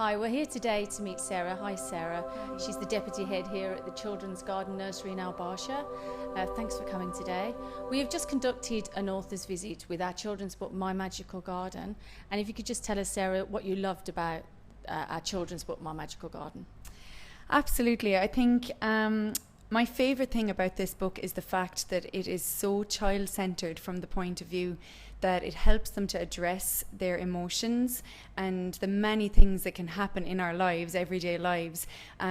Hi, we're here today to meet Sarah. Hi Sarah. She's the deputy head here at the Children's Garden Nursery in Barsha. Thanks for coming today. We have just conducted an author's visit with our children's book, My Magical Garden. And if you could just tell us, Sarah, what you loved about our children's book, My Magical Garden. Absolutely. I think my favourite thing about this book is the fact that it is so child-centred from the point of view that it helps them to address their emotions and the many things that can happen in our lives, everyday lives,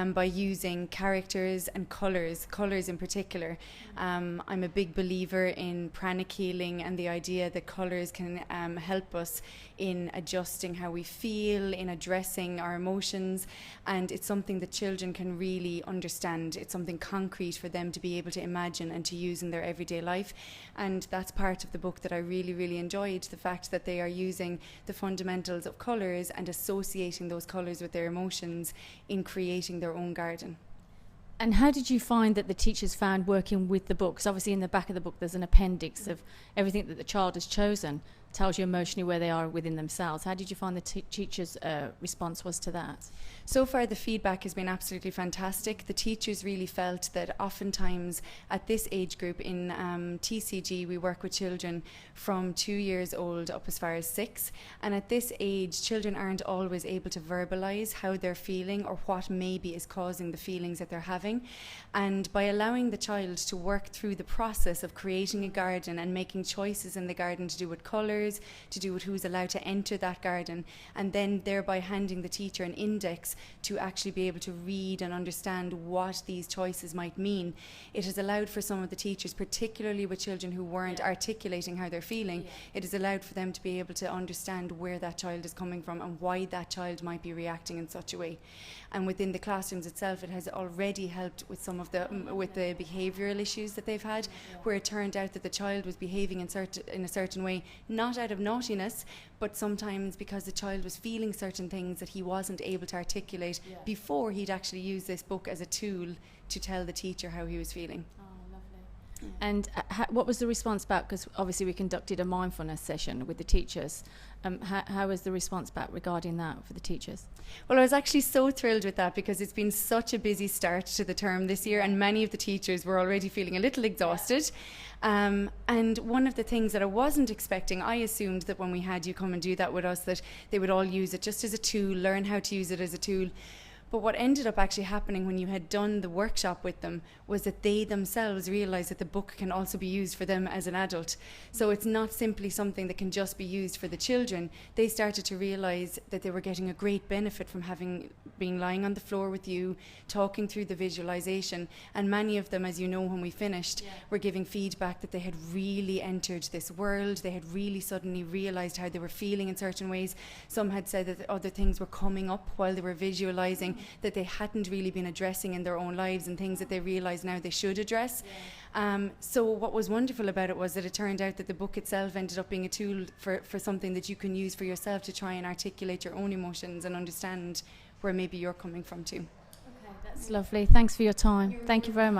by using characters and colours in particular. I'm a big believer in pranic healing and the idea that colours can help us in adjusting how we feel, in addressing our emotions, and it's something that children can really understand. It's something concrete for them to be able to imagine and to use in their everyday life, and that's part of the book that I really enjoyed, the fact that they are using the fundamentals of colours and associating those colours with their emotions in creating their own garden. And how did you find that the teachers found working with the book? Because obviously in the back of the book there's an appendix of everything that the child has chosen, tells you emotionally where they are within themselves. How did you find the teachers' response was to that? So far the feedback has been absolutely fantastic. The teachers really felt that oftentimes at this age group in TCG we work with children from 2 years old up as far as 6, and at this age children aren't always able to verbalise how they're feeling or what maybe is causing the feelings that they're having, and by allowing the child to work through the process of creating a garden and making choices in the garden to do with colours, to do with who's allowed to enter that garden, and then thereby handing the teacher an index to actually be able to read and understand what these choices might mean. It has allowed for some of the teachers, particularly with children who weren't articulating how they're feeling, it has allowed for them to be able to understand where that child is coming from and why that child might be reacting in such a way. And within the classrooms itself, it has already helped with some of the behavioural issues that they've had, where it turned out that the child was behaving in a certain way, not out of naughtiness, but sometimes because the child was feeling certain things that he wasn't able to articulate before he'd actually use this book as a tool to tell the teacher how he was feeling. And what was the response back? Because obviously we conducted a mindfulness session with the teachers. How was the response back regarding that for the teachers? Well, I was actually so thrilled with that because it's been such a busy start to the term this year, and many of the teachers were already feeling a little exhausted. And one of the things that I wasn't expecting, I assumed that when we had you come and do that with us, that they would all use it just as a tool, learn how to use it as a tool. But what ended up actually happening when you had done the workshop with them was that they themselves realised that the book can also be used for them as an adult. So it's not simply something that can just be used for the children. They started to realise that they were getting a great benefit from being lying on the floor with you, talking through the visualisation. And many of them, as you know, when we finished, were giving feedback that they had really entered this world. They had really suddenly realised how they were feeling in certain ways. Some had said that other things were coming up while they were visualising that they hadn't really been addressing in their own lives, and things that they realise now they should address. So what was wonderful about it was that it turned out that the book itself ended up being a tool for something that you can use for yourself to try and articulate your own emotions and understand where maybe you're coming from too. Okay, that's lovely. Thanks for your time. Thank you very much.